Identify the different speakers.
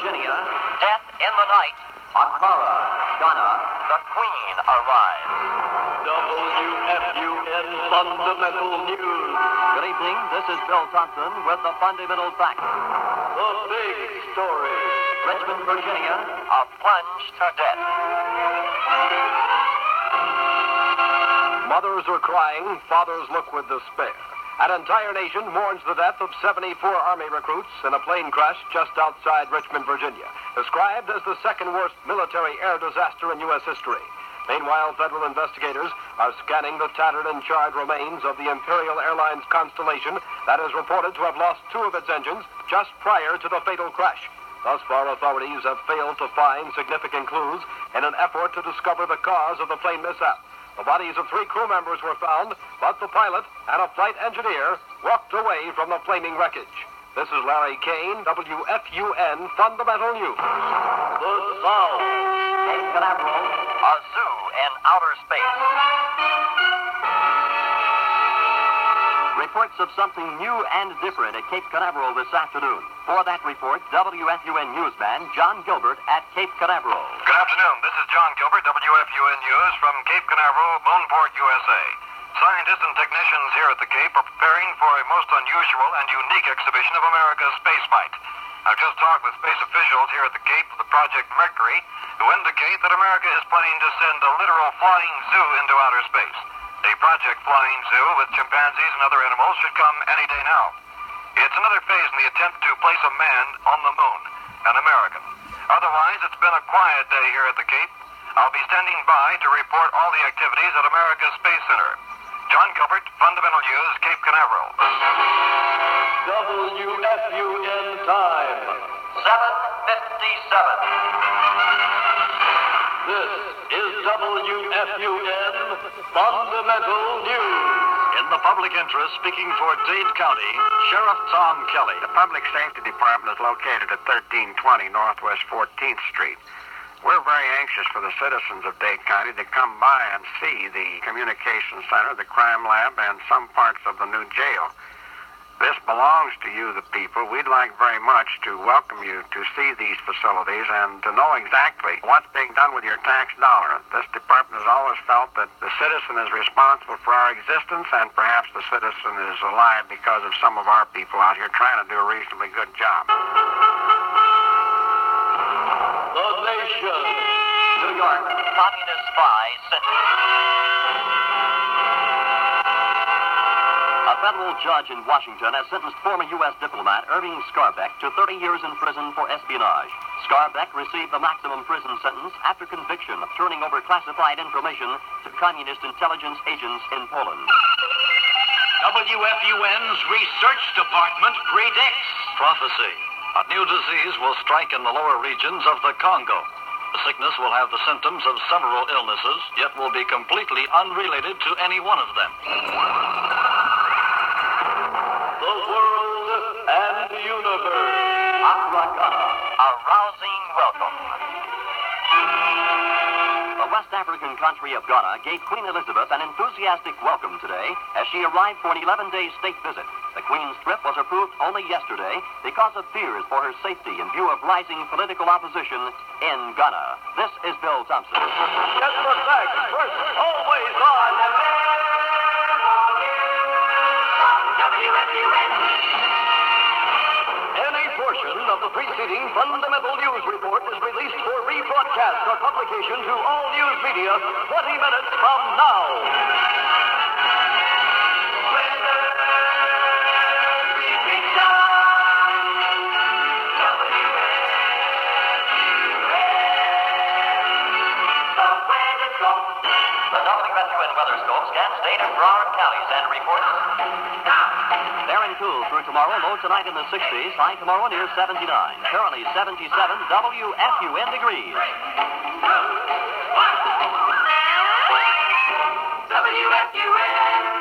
Speaker 1: Virginia. Death in the night. Accra, Ghana. The Queen arrives.
Speaker 2: WFUN Fundamental News.
Speaker 1: Good evening. This is Bill Thompson with the fundamental facts.
Speaker 2: The big story.
Speaker 1: Richmond, Virginia. A plunge to death.
Speaker 2: Mothers are crying. Fathers look with despair. An entire nation mourns the death of 74 Army recruits in a plane crash just outside Richmond, Virginia, described as the second worst military air disaster in U.S. history. Meanwhile, federal investigators are scanning the tattered and charred remains of the Imperial Airlines Constellation that is reported to have lost two of its engines just prior to the fatal crash. Thus far, authorities have failed to find significant clues in an effort to discover the cause of the plane mishap. The bodies of 3 crew members were found, but the pilot and a flight engineer walked away from the flaming wreckage. This is Larry Kane, WFUN Fundamental News.
Speaker 1: The South. Cape Canaveral, a zoo in outer space. Reports of something new and different at Cape Canaveral this afternoon. For that report, WFUN newsman John Gilbert at Cape Canaveral.
Speaker 3: Good afternoon. This is John Gilbert, WFUN News from Cape Canaveral, Moonport, USA. Scientists and technicians here at the Cape are preparing for a most unusual and unique exhibition of America's spaceflight. I've just talked with space officials here at the Cape of the Project Mercury, who indicate that America is planning to send a literal flying zoo into outer space. A Project Flying Zoo with chimpanzees and other animals should come any day now. It's another phase in the attempt to place a man on the moon, an American. Otherwise, it's been a quiet day here at the Cape. I'll be standing by to report all the activities at America's Space Center. John Gilbert, Fundamental News, Cape Canaveral.
Speaker 2: WFUN time.
Speaker 1: 7:57.
Speaker 2: This is WFUN Fundamental News.
Speaker 4: In the public interest, speaking for Dade County, Sheriff Tom Kelly.
Speaker 5: The Public Safety Department is located at 1320 Northwest 14th Street. We're very anxious for the citizens of Dade County to come by and see the communication center, the crime lab, and some parts of the new jail. This belongs to you, the people. We'd like very much to welcome you to see these facilities and to know exactly what's being done with your tax dollar. This department has always felt that the citizen is responsible for our existence, and perhaps the citizen is alive because of some of our people out here trying to do a reasonably good job.
Speaker 2: The Nation.
Speaker 1: New York, communist spy sentenced. A federal judge in Washington has sentenced former U.S. diplomat Irving Scarbeck to 30 years in prison for espionage. Scarbeck received the maximum prison sentence after conviction of turning over classified information to communist intelligence agents in Poland.
Speaker 4: WFUN's research department predicts
Speaker 6: prophecy. A new disease will strike in the lower regions of the Congo. The sickness will have the symptoms of several illnesses, yet will be completely unrelated to any one of them.
Speaker 2: The world and the universe.
Speaker 1: Accra, Ghana, a rousing welcome. The West African country of Ghana gave Queen Elizabeth an enthusiastic welcome today as she arrived for an 11-day state visit. The Queen's trip was approved only yesterday because of fears for her safety in view of rising political opposition in Ghana. This is Bill Thompson.
Speaker 2: Get the facts first, always on. Any portion of the preceding Fundamental News Report is released for rebroadcast or publication to all news media 20 minutes from now.
Speaker 1: The WFUN weather scope scans data for our counties and reports now. Fair and cool through tomorrow, low tonight in the 60s, high tomorrow near 79. Currently 77 WFUN degrees.
Speaker 7: WFUN.